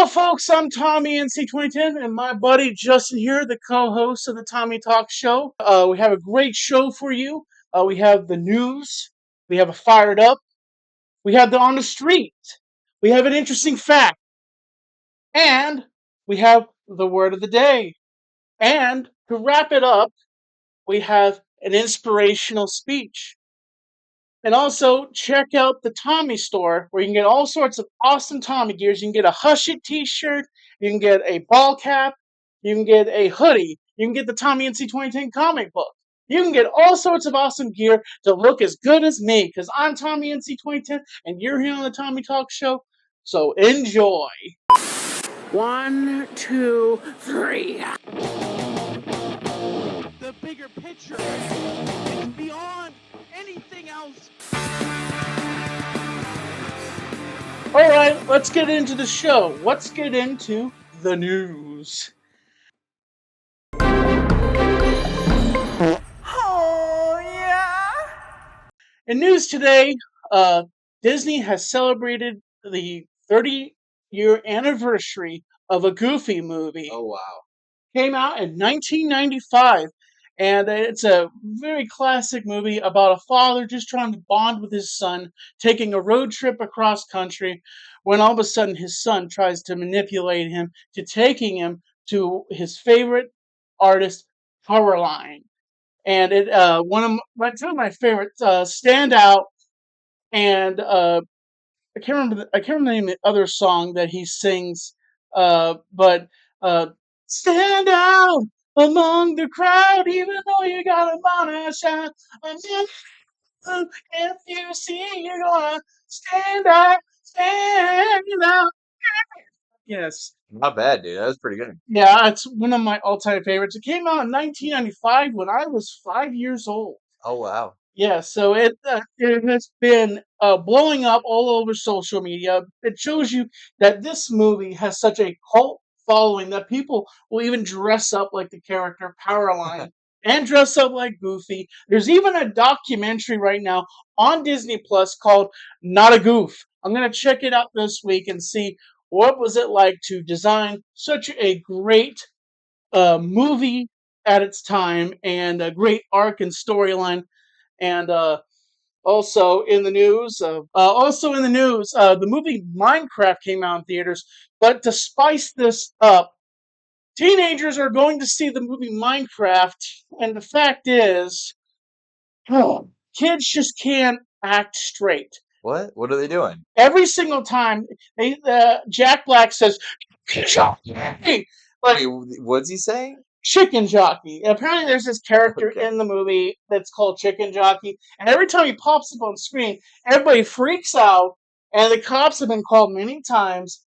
Hello, folks. I'm Tommy NC2010, and my buddy Justin here, the co-host of the Tommy Talk Show. We have a great show for you. We have the news. We have a fired up. We have the on the street. We have an interesting fact, and we have the word of the day. And to wrap it up, we have an inspirational speech. And also, check out the Tommy store where you can get all sorts of awesome Tommy gears. You can get a Hush It t-shirt, you can get a ball cap, you can get a hoodie, you can get the Tommy NC 2010 comic book. You can get all sorts of awesome gear to look as good as me, because I'm Tommy NC 2010 and you're here on the Tommy Talk Show. So enjoy. 1, 2, 3. The bigger picture is beyond anything else. All right, let's get into the show. Let's get into the news. Oh, yeah. In news today, Disney has celebrated the 30-year anniversary of a Goofy movie. Oh, wow. Came out in 1995, and it's a very classic movie about a father just trying to bond with his son, taking a road trip across country, when all of a sudden his son tries to manipulate him to taking him to his favorite artist, Powerline. And it two of my favorites stand out, and I can't remember the name of the other song that he sings, but stand out among the crowd, even though you got a bonnet shine. If you see, you're gonna stand out, stand out. Yes. Not bad, dude. That was pretty good. Yeah, it's one of my all-time favorites. It came out in 1995 when I was 5 years old. Oh, wow. Yeah, so it has been blowing up all over social media. It shows you that this movie has such a cult following that people will even dress up like the character Powerline and dress up like Goofy. There's even a documentary right now on Disney Plus called Not a Goof. I'm gonna check it out this week and see what was it like to design such a great movie at its time and a great arc and storyline. And also in the news, the movie Minecraft came out in theaters. But to spice this up, teenagers are going to see the movie Minecraft, and the fact is, kids just can't act straight. What? What are they doing? Every single time, Jack Black says, "Hey," like, Wait, what's he saying? Chicken Jockey. Apparently, there's this character Okay. in the movie that's called Chicken Jockey, and every time he pops up on screen, everybody freaks out, and the cops have been called many times.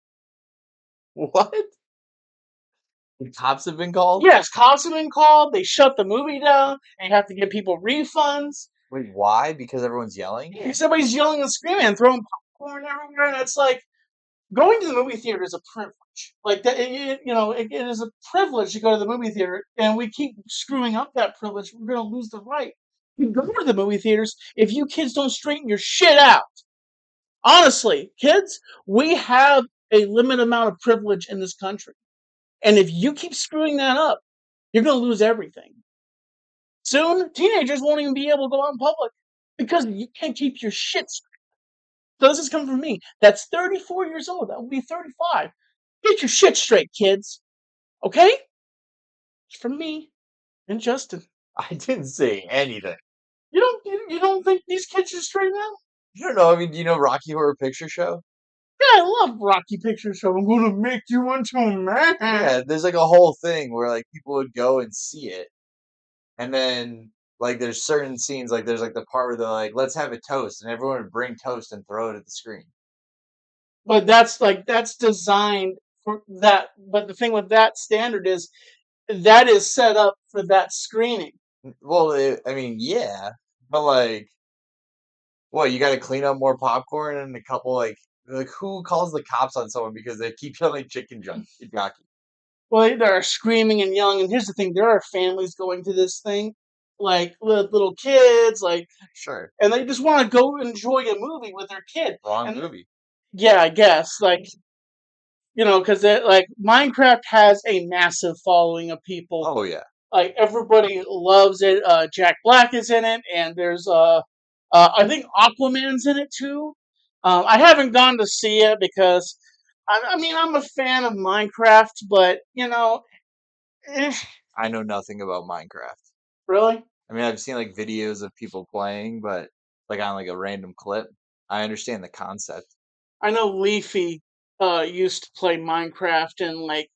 What? The cops have been called? Yes, cops have been called. They shut the movie down, and you have to give people refunds. Wait, why? Because everyone's yelling? Because everybody's yelling and screaming and throwing popcorn everywhere, and it's like, going to the movie theater is a privilege. Like that, it is a privilege to go to the movie theater, and we keep screwing up that privilege. We're going to lose the right to go to the movie theaters if you kids don't straighten your shit out. Honestly, kids, we have a limited amount of privilege in this country, and if you keep screwing that up, you're going to lose everything. Soon, teenagers won't even be able to go out in public because you can't keep your shit straight. So this is coming from me. That's 34 years old. That will be 35. Get your shit straight, kids. Okay? It's from me and Justin. I didn't say anything. You don't think these kids are straight now? I don't know. I mean, do you know Rocky Horror Picture Show? Yeah, I love Rocky Picture Show. I'm gonna make you into a man. Yeah, there's like a whole thing where like people would go and see it, and then like there's certain scenes, like there's like the part where they're like, "Let's have a toast," and everyone would bring toast and throw it at the screen. But that's designed for that. But the thing with that standard is that is set up for that screening. Well, I mean, yeah, but like, what, you got to clean up more popcorn and a couple like who calls the cops on someone because they keep yelling chicken jockey? Well, they're screaming and yelling. And here's the thing: there are families going to this thing, like little kids, like, Sure, and they just want to go enjoy a movie with their kid. wrong And movie. yeah, I guess. Like, because like Minecraft has a massive following of people. Oh yeah. Like everybody loves it. Jack Black is in it, and there's I think Aquaman's in it too. I haven't gone to see it because I mean I'm a fan of Minecraft, but eh, I know nothing about Minecraft. really, I mean, I've seen like videos of people playing, but like on like a random clip. I understand the concept, I know Leafy used to play Minecraft and like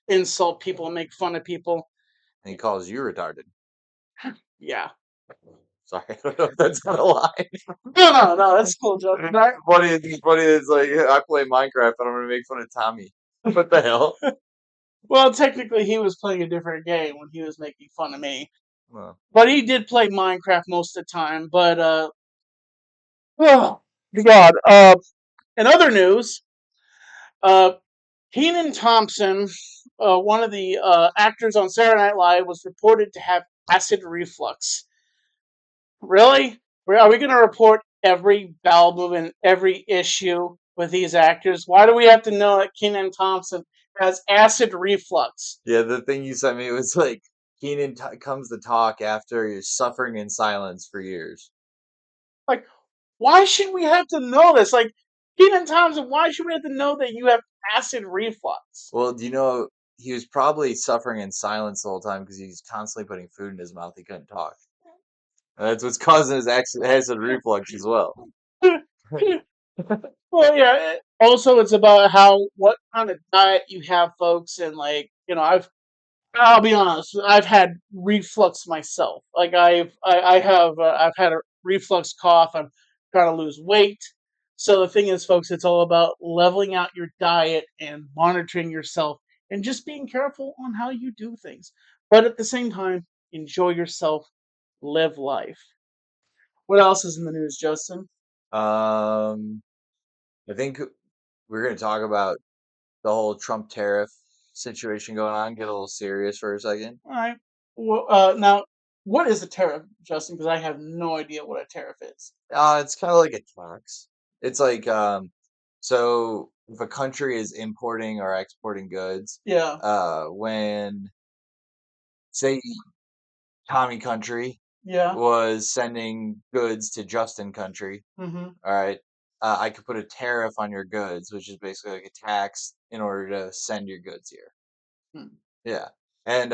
insult people and make fun of people. and he calls you retarded. Yeah, Sorry, I don't know if that's not a lie. no, that's cool, Joe. Funny. It's like I play Minecraft and I'm gonna make fun of Tommy. What the hell? Well, technically, he was playing a different game when he was making fun of me. Well, But he did play Minecraft most of the time. But oh God. In other news, uh, Keenan Thompson, one of the actors on Saturday Night Live, was reported to have acid reflux. Really? Are we going to report every bowel movement, every issue with these actors? Why do we have to know that Keenan Thompson has acid reflux? yeah, the thing you sent me was like Keenan comes to talk after you're suffering in silence for years. Like, why should we have to know this? Like, Keenan Thompson, why should we have to know that you have acid reflux? Well, do you know he was probably suffering in silence the whole time because he's constantly putting food in his mouth. He couldn't talk. And that's what's causing his acid reflux as well. Well, yeah. Also, it's about what kind of diet you have, folks, and like, I'll be honest, I've had reflux myself. Like, I've had a reflux cough. I'm trying to lose weight. So the thing is, folks, it's all about leveling out your diet and monitoring yourself, and just being careful on how you do things. But at the same time, enjoy yourself, live life. What else is in the news, Justin? Um, I think we're going to talk about the whole Trump tariff situation going on. Get a little serious for a second. All right. Well, now, what is a tariff, Justin? Because I have no idea what a tariff is. It's kind of like a tax. It's like so if a country is importing or exporting goods, Yeah. when say Tommy Country Yeah. was sending goods to Justin Country, Mm-hmm. all right, I could put a tariff on your goods, which is basically like a tax in order to send your goods here. Hmm. Yeah. And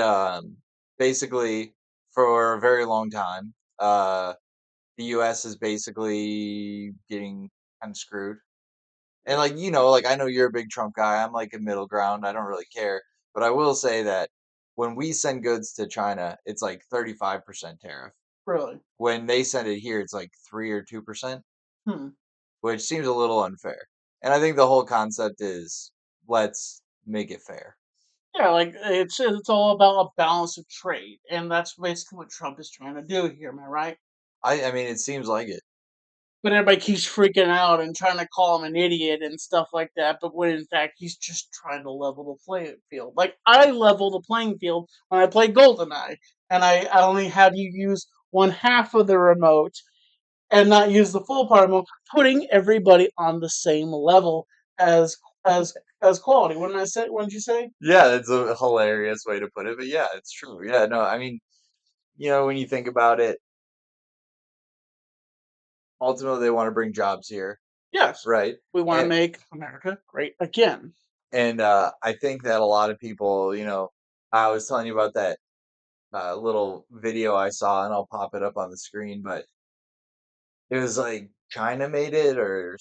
basically, for a very long time, the US is basically getting kind of screwed. And like, like I know you're a big Trump guy. I'm like a middle ground. I don't really care. But I will say that when we send goods to China, it's like 35% tariff. Really? When they send it here, it's like 3 or 2%, Hmm. which seems a little unfair. And I think the whole concept is let's make it fair. Yeah, like it's all about a balance of trade, and that's basically what Trump is trying to do here. Am I right? I mean, it seems like it. But everybody keeps freaking out and trying to call him an idiot and stuff like that. But when in fact he's just trying to level the playing field. Like I level the playing field when I play GoldenEye, and I only have you use one half of the remote and not use the full power remote, putting everybody on the same level as as as quality. What did I say? What did you say? Yeah, it's a hilarious way to put it, but yeah, it's true. Yeah, no, I mean, when you think about it, ultimately they want to bring jobs here, Yes, right? we want to And make America great again. I think that a lot of people, I was telling you about that little video I saw, and I'll pop it up on the screen, but it was like China made it, or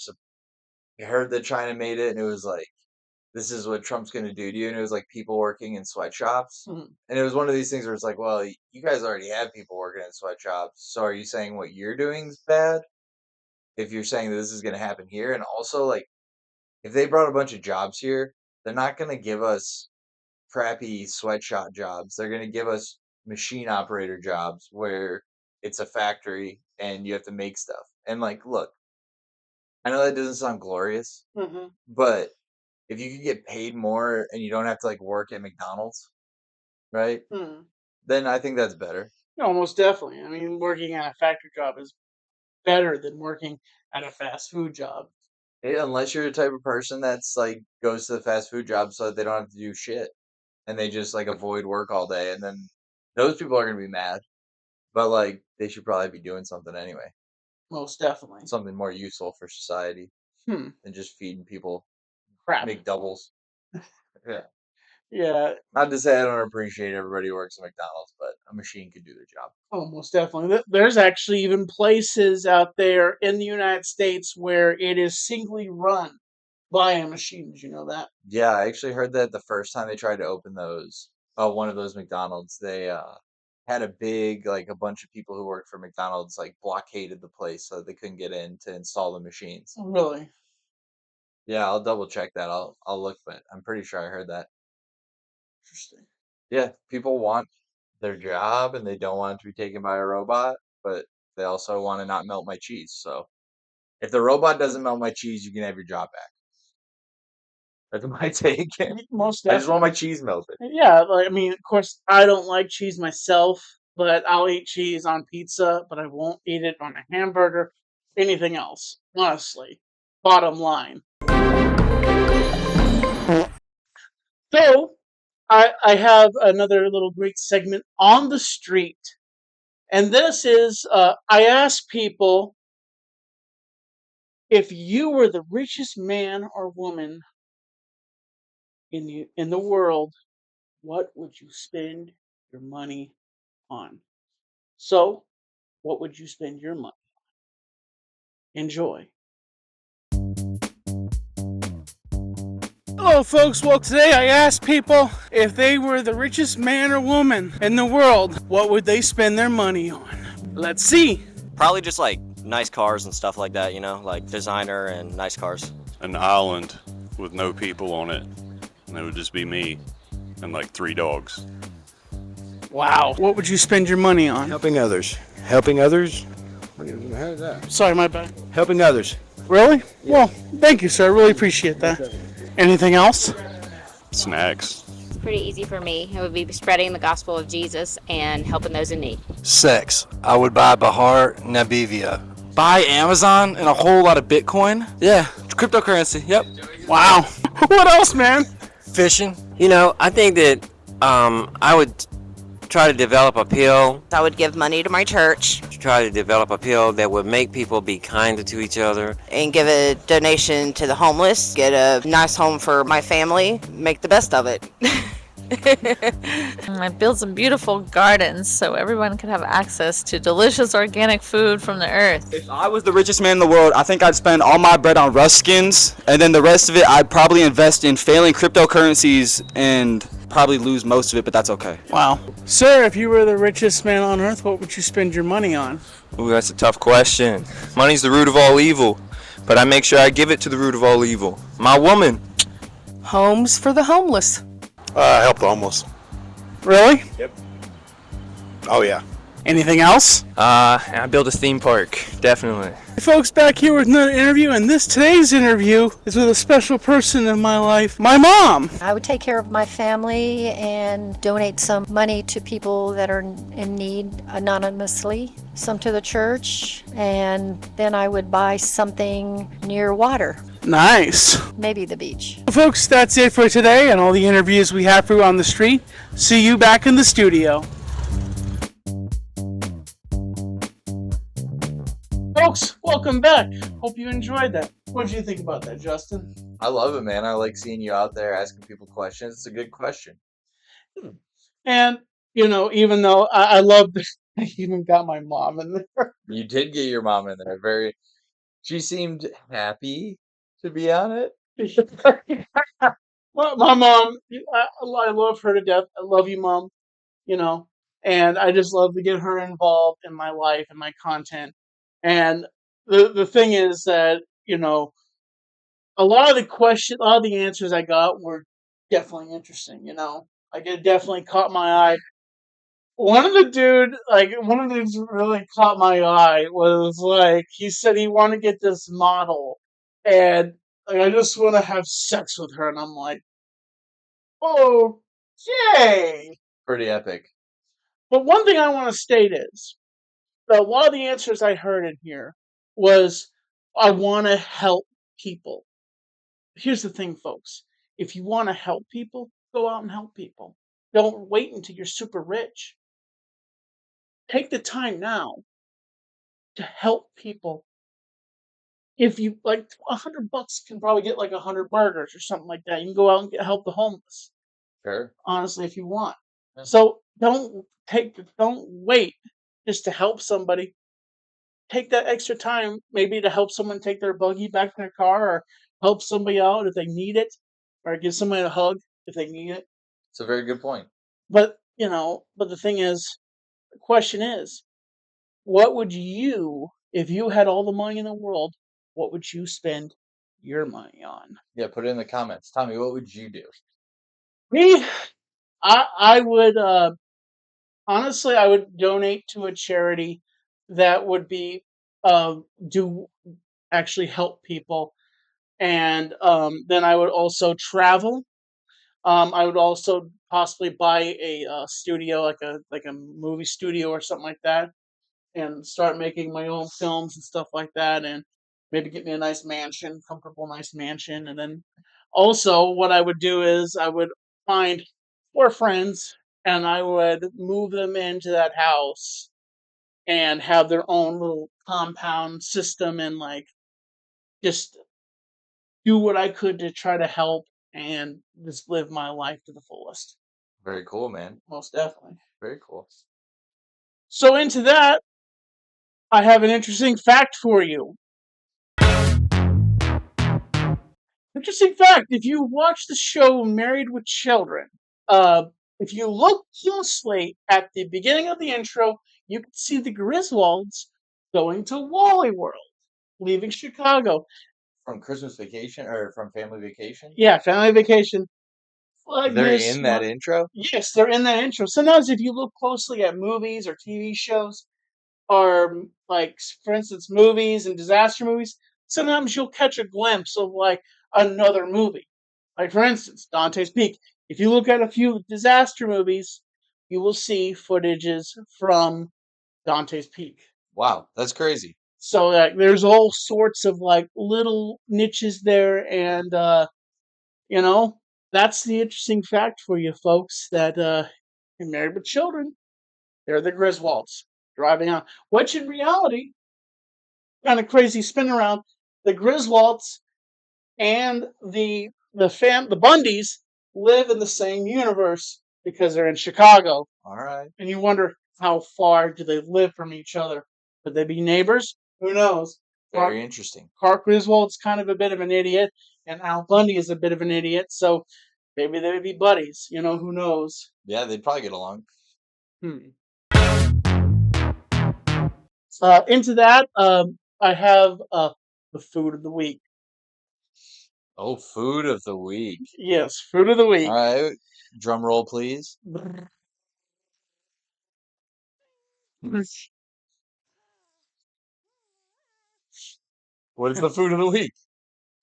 I heard that China made it, and it was like, this is what Trump's going to do to you. And it was like people working in sweatshops. Mhm. And it was one of these things where it's like, well, you guys already have people working in sweatshops. So are you saying what you're doing is bad? If you're saying that this is going to happen here? And also, like, if they brought a bunch of jobs here, they're not going to give us crappy sweatshop jobs. They're going to give us machine operator jobs where it's a factory and you have to make stuff. And, like, look, I know that doesn't sound glorious, Mhm. but if you could get paid more and you don't have to like work at McDonald's, right? Mhm. Then I think that's better. No, most definitely. I mean, working at a factory job is better than working at a fast food job. Unless you're the type of person that's like goes to the fast food job so that they don't have to do shit and they just like avoid work all day, and then those people are gonna be mad. But like they should probably be doing something anyway, Most definitely. something more useful for society Hmm. than just feeding people Crap. McDoubles. Yeah. Yeah. Not to say I don't appreciate everybody who works at McDonald's, but a machine could do the job. Oh, most definitely. There's actually even places out there in the United States where it is singly run by a machine. Did you know that? Yeah, I actually heard that the first time they tried to open one of those McDonald's, they had a big, like a bunch of people who worked for McDonald's like blockaded the place so they couldn't get in to install the machines. Oh, really? Yeah, I'll double check that. I'll look, but I'm pretty sure I heard that. Interesting. Yeah, people want their job and they don't want it to be taken by a robot, but they also want to not melt my cheese. So if the robot doesn't melt my cheese, you can have your job back. That's my take. Most I just want my definitely. cheese melted. Yeah, like, I mean, of course, I don't like cheese myself, but I'll eat cheese on pizza, but I won't eat it on a hamburger, anything else, honestly. Bottom line. So, I have another little great segment on the street. And this is I ask people if you were the richest man or woman in the world, what would you spend your money on? So, what would you spend your money? Enjoy. Hello, folks. Well, today I asked people if they were the richest man or woman in the world, what would they spend their money on? Let's see. Probably just like nice cars and stuff like that, you know, like designer and nice cars. An island with no people on it, and it would just be me and like 3 dogs. Wow. What would you spend your money on? Helping others. Helping others? How is that? Sorry, my bad. Helping others. Really? Well, thank you, sir. I really appreciate that. Anything else? Snacks. Pretty easy for me. It would be spreading the gospel of Jesus and helping those in need. Sex. I would buy Bahar Nabivia. Buy Amazon and a whole lot of Bitcoin. Yeah, cryptocurrency. Yep. Wow. What else, man? Fishing. You know, I think that I would try to develop a pill. I would give money to my church. Try to develop a pill that would make people be kinder to each other. And give a donation to the homeless. Get a nice home for my family. Make the best of it. I build some beautiful gardens so everyone could have access to delicious organic food from the earth. If I was the richest man in the world, I think I'd spend all my bread on rust skins, and then the rest of it I'd probably invest in failing cryptocurrencies and probably lose most of it, but that's okay. Wow. Sir, if you were the richest man on earth, what would you spend your money on? Ooh, that's a tough question. Money's the root of all evil, but I make sure I give it to the root of all evil. My woman. Homes for the homeless. Help the homeless. Really? Yep. Oh, yeah. Anything else? I build a theme park, definitely. Hey folks, back here with another interview, and today's interview is with a special person in my life, my mom. I would take care of my family and donate some money to people that are in need anonymously, some to the church, and then I would buy something near water. Nice. Maybe the beach. Well, folks, that's it for today and all the interviews we have for you on the street. See you back in the studio. Folks, welcome back. Hope you enjoyed that. What did you think about that, Justin? I love it, man. I like seeing you out there asking people questions. It's a good question. And, you know, even though I love this, I even got my mom in there. You did get your mom in there. She seemed happy to be on it. Well, my mom, I love her to death. I love you, Mom. You know, and I just love to get her involved in my life and my content. And the thing is that, you know, a lot of the answers I got were definitely interesting. You know, like it definitely caught my eye. One of the dudes that really caught my eye was like he said he wanted to get this model, and like I just want to have sex with her, and I'm like, okay. Pretty epic. But one thing I want to state is that a lot of the answers I heard in here was I want to help people. Here's the thing, folks. If you want to help people, go out and help people. Don't wait until you're super rich. Take the time now to help people. If you like, $100 can probably get like 100 burgers or something like that. You can go out and help the homeless. Sure. Honestly, if you want. Yeah. So don't wait just to help somebody. Take that extra time maybe to help someone take their buggy back to their car, or help somebody out if they need it, or give somebody a hug if they need it. It's a very good point. But the thing is, the question is, what would you, if you had all the money in the world, what would you spend your money on? Yeah, put it in the comments. Tommy, what would you do? Me, I would honestly, I would donate to a charity that would be do actually help people, and then I would also travel. I would also possibly buy a studio, like a movie studio or something like that, and start making my own films and stuff like that, and maybe get me a nice mansion, comfortable, nice mansion, and then also what I would do is I would find 4 friends and I would move them into that house and have their own little compound system, and like just do what I could to try to help and just live my life to the fullest. Very cool, man. Most definitely. Very cool. So into that, I have an interesting fact for you. Interesting fact, if you watch the show Married with Children, if you look closely at the beginning of the intro, you can see the Griswolds going to Wally World, leaving Chicago. From Christmas Vacation or from Family Vacation? Yeah, family vacation. They're in that intro? Yes, they're in that intro. Sometimes if you look closely at movies or TV shows, or like for instance movies and disaster movies, sometimes you'll catch a glimpse of like another movie. Like for instance, Dante's Peak. If you look at a few disaster movies, you will see footages from Dante's Peak. Wow, that's crazy. So there's all sorts of like little niches there, and that's the interesting fact for you folks, that in Married with Children, they're the Griswolds driving on. Which in reality, kind of crazy spin around, the Griswolds and the Bundys live in the same universe because they're in Chicago. All right. And you wonder, how far do they live from each other? Could they be neighbors? Who knows? Very interesting. Clark Griswold's kind of a bit of an idiot, and Al Bundy is a bit of an idiot, so maybe they would be buddies. Who knows? Yeah, they'd probably get along. Into that, I have the food of the week. Oh, food of the week. Yes, food of the week. All right. Drum roll, please. What is the food of the week?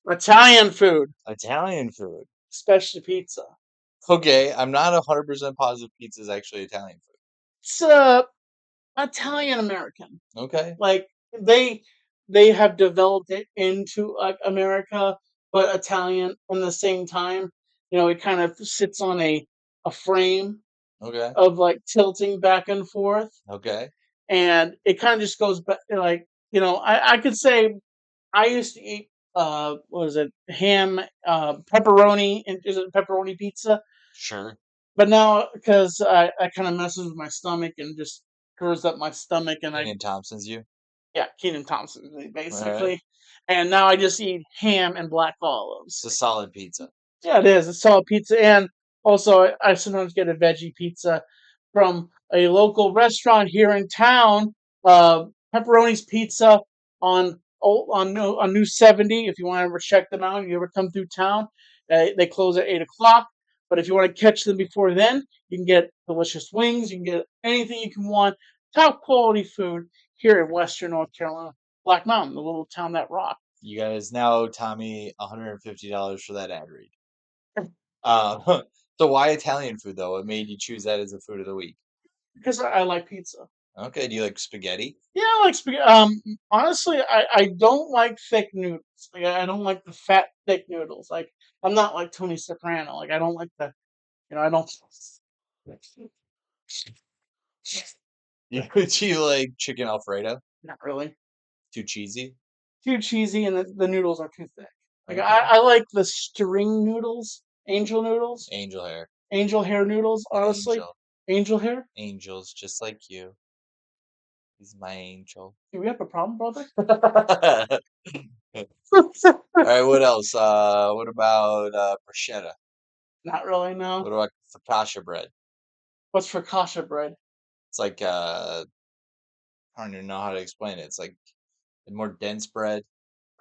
Italian food. Italian food. Especially pizza. Okay, I'm not 100% positive pizza is actually Italian food. It's Italian American. Okay. Like they have developed it into like America, but Italian at the same time. It kind of sits on a frame. Okay. Of like tilting back and forth. Okay. And it kind of just goes back, like, I could say I used to eat what was it, ham, pepperoni, and is it pepperoni pizza? Sure. But now, because I kind of messes with my stomach and just curls up my stomach, and Kenan Thompson's you? Yeah, Kenan Thompson, basically. Right. And now I just eat ham and black olives. It's a solid pizza. Yeah, it is. It's solid pizza. And also, I sometimes get a veggie pizza from a local restaurant here in town. Pepperoni's Pizza on New 70. If you want to ever check them out, you ever come through town, they close at 8 o'clock. But if you want to catch them before then, you can get delicious wings. You can get anything you can want. Top quality food here in Western North Carolina. Black Mountain, the little town that rocks. You guys now owe Tommy $150 for that ad read. So why Italian food though? What made you choose that as a food of the week? Because I like pizza. Okay, do you like spaghetti? Yeah, I like spaghetti. Honestly, I don't like thick noodles. Like I don't like the fat thick noodles. Like I'm not like Tony Soprano. Like I don't like the, I don't. Yeah, do you like chicken Alfredo? Not really. Too cheesy? Too cheesy, and the noodles are too thick. Like Okay. I like the string noodles, angel noodles, Angel hair. angel hair noodles. Honestly, angel hair. Angels just like you. He's my angel. Do we have a problem, brother? All right, what else? What about bruschetta? Not really. No. What about focaccia bread? What's focaccia bread? It's like I don't even know how to explain it. It's like a more dense bread.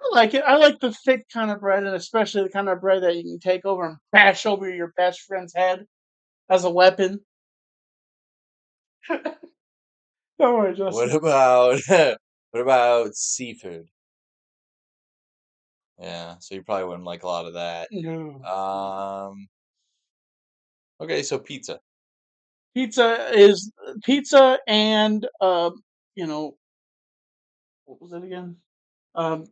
I like it. I like the thick kind of bread, and especially the kind of bread that you can take over and bash over your best friend's head as a weapon. Don't worry, Justin. What about what about seafood? Yeah, so you probably wouldn't like a lot of that. No. Okay, so pizza. Pizza is pizza, and you know, what was it again? The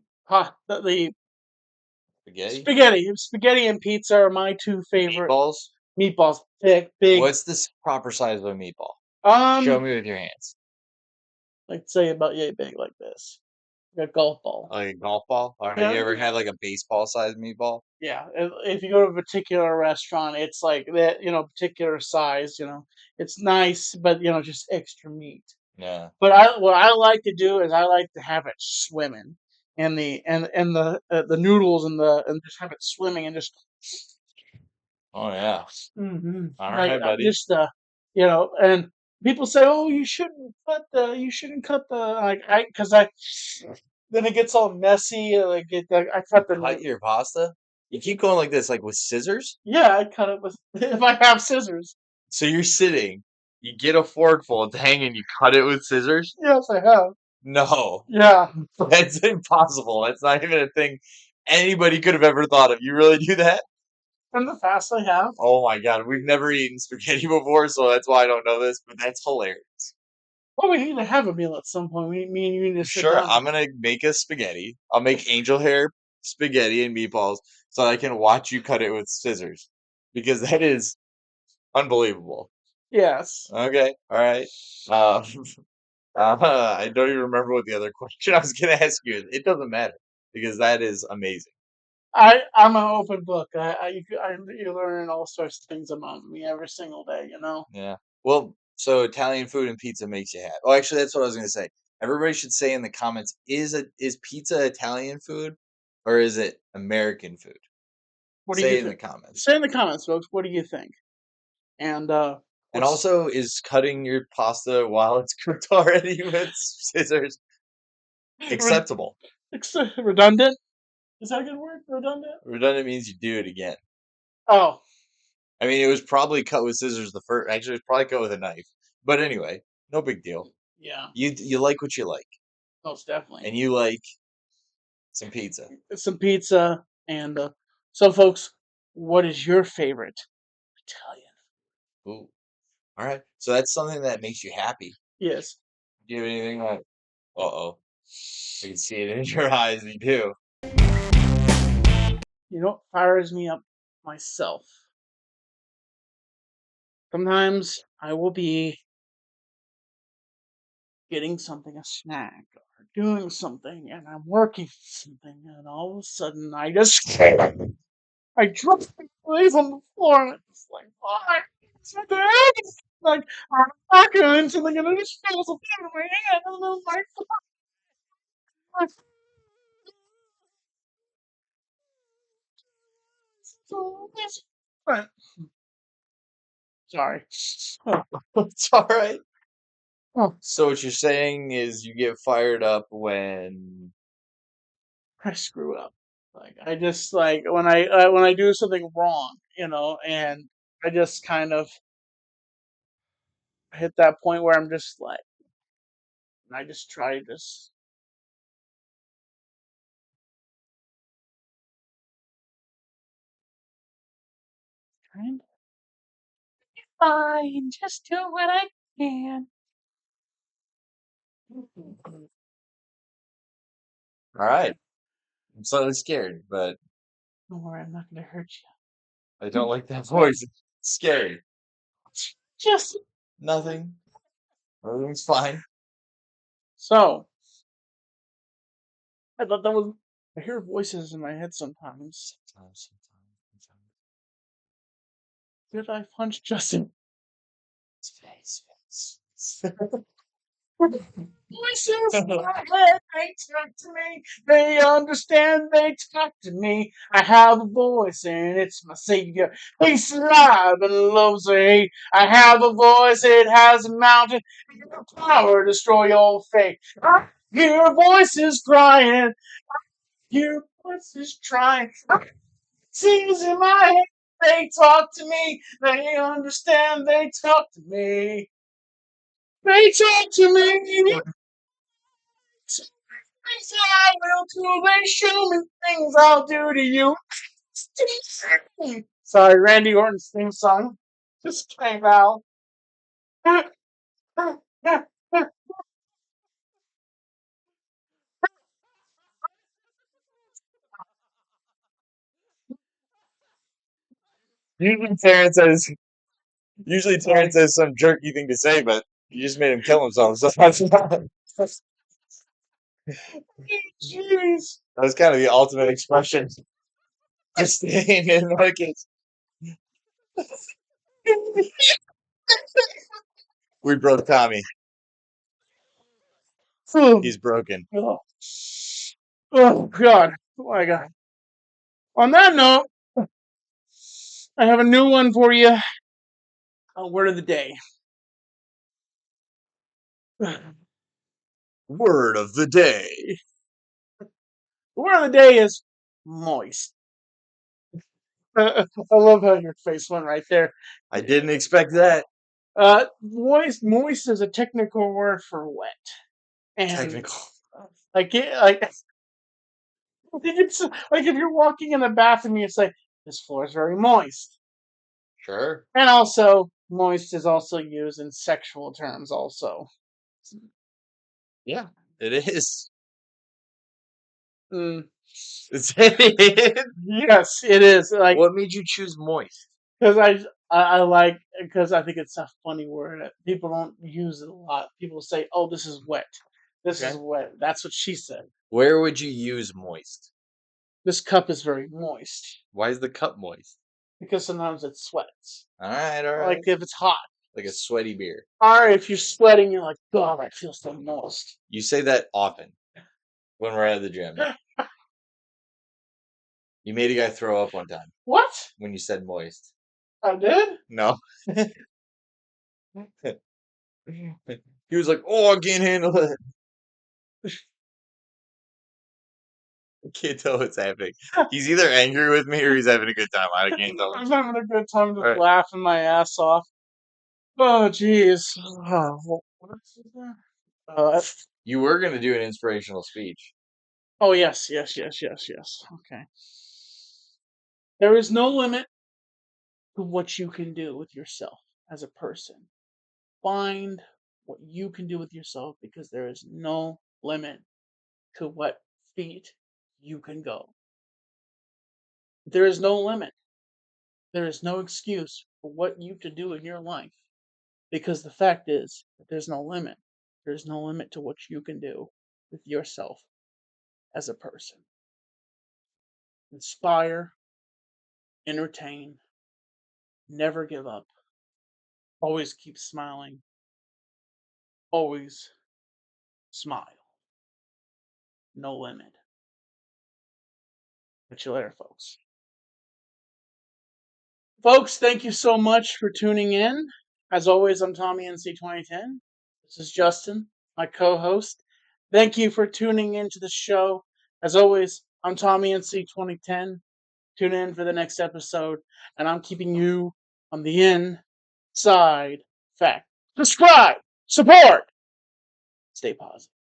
Spaghetti? spaghetti and pizza are my two favorite. Meatballs? Meatballs, thick, big. What's the proper size of a meatball? Show me with your hands. Like say about yay big, like this, like a golf ball. Like a golf ball? Or have Yeah. you ever had like a baseball sized meatball? Yeah, if you go to a particular restaurant, it's like that, particular size. It's nice, but just extra meat. Yeah. But what I like to do is I like to have it swimming, and the noodles and just have it swimming and just. Oh yeah. All Like right, buddy. just and people say, "Oh, you shouldn't cut the because I then it gets all messy. Like I cut the Cut your pasta? You keep going like this, like with scissors? Yeah, I cut it with if I have scissors. So you're sitting, you get a forkful, it's hanging, you cut it with scissors? Yes, I have. No. Yeah. That's impossible. That's not even a thing anybody could have ever thought of. You really do that? In the past, I have. Oh my god, we've never eaten spaghetti before, so that's why I don't know this, but that's hilarious. Well, we need to have a meal at some point. Me and you need to sit Sure, down. I'm gonna make a spaghetti. I'll make angel hair spaghetti and meatballs so I can watch you cut it with scissors. Because that is unbelievable. Yes. Okay, alright. I don't even remember what the other question I was gonna ask you is. It doesn't matter because that is amazing. I'm an open book. You're learning all sorts of things about me every single day. Yeah. Well, so Italian food and pizza makes you happy. Oh, actually, that's what I was gonna say. Everybody should say in the comments: is pizza Italian food or is it American food? What do Say you it in the think? comments. Say in the comments, folks. What do you think? And And also, is cutting your pasta while it's cooked already with scissors acceptable? redundant? Is that a good word? Redundant? Redundant means you do it again. Oh. I mean, it was probably cut with scissors the first. Actually, it was probably cut with a knife. But anyway, no big deal. Yeah. You like what you like, Most definitely. and you like some pizza. Some pizza, and so, folks, what is your favorite Italian? Ooh. All right. So that's something that makes you happy. Yes. Do you have anything like, uh-oh, I can see it in your eyes, you do. You know what fires me up myself? Sometimes I will be getting something, a snack, or doing something, and I'm working something, and all of a sudden I drop things on the floor, and it's like, why? Like, I'm working on something, and it just falls apart in my hand, and I'm like, But, sorry. It's all right. Oh. So what you're saying is you get fired up when I screw up. Like I just like when I do something wrong, and I just kind of hit that point where I'm just like, and I just try to just. Kind of fine, just do what I can. All right. I'm slightly scared, but Don't worry, I'm not going to hurt you. I don't like that voice. It's scary. Just Nothing. Everything's fine. so. I thought that was. I hear voices in my head sometimes. Sometimes. Did I punch Justin? Face. Voices in my head, they talk to me. They understand, they talk to me. I have a voice and it's my savior. He's alive and loves a hate. I have a voice, it has a mountain. The power to destroy your faith. I hear voices crying. I hear voices trying. Tears in my head, they talk to me. They understand, they talk to me. They talk to me. Things I will do, they show me things I'll do to you. Sorry, Randy Orton's theme song just came out. Usually Terrence has some jerky thing to say, but you just made him kill himself. So that Jeez. was kind of the ultimate expression. Just staying in like it's. We broke Tommy. He's broken. Oh, God. Oh, my God. On that note, I have a new one for you. A word of the day. Word of the day. The word of the day is moist. I love how your face went right there. I didn't expect that. Moist is a technical word for wet. And Technical. like it's like if you're walking in the bathroom, you say this floor is very moist. Sure. And also, moist is also used in sexual terms. Also, Yeah, it is. mm, It's it. yes, it is. Like What made you choose moist? because I like because I think it's a funny word. People don't use it a lot. People say, "Oh, this is wet. This is Okay. wet." That's what she said. Where would you use moist? This cup is very moist Why is the cup moist? because sometimes it sweats. All right. Like if it's hot. Like a sweaty beer. Or if you're sweating, you're like, God, I feel so moist. You say that often when we're at the gym. You made a guy throw up one time What? when you said moist. I did? No. He was like, "Oh, I can't handle it." I can't tell what's happening. He's either angry with me or he's having a good time. I can't tell. I'm having a good time just Alright. laughing my ass off. Oh, jeez. What is that? You were going to do an inspirational speech. Oh, yes. Okay. There is no limit to what you can do with yourself as a person. Find what you can do with yourself because there is no limit to what feet you can go. There is no limit. There is no excuse for what you can do in your life because the fact is that there's no limit. There's no limit to what you can do with yourself as a person. Inspire, entertain, never give up, always keep smiling, always smile. No limit. Catch you later, folks. Folks, thank you so much for tuning in. As always, I'm Tommy NC2010. This is Justin, my co-host. Thank you for tuning into the show. As always, I'm Tommy NC2010. Tune in for the next episode, and I'm keeping you on the inside fact. Subscribe, support, stay positive.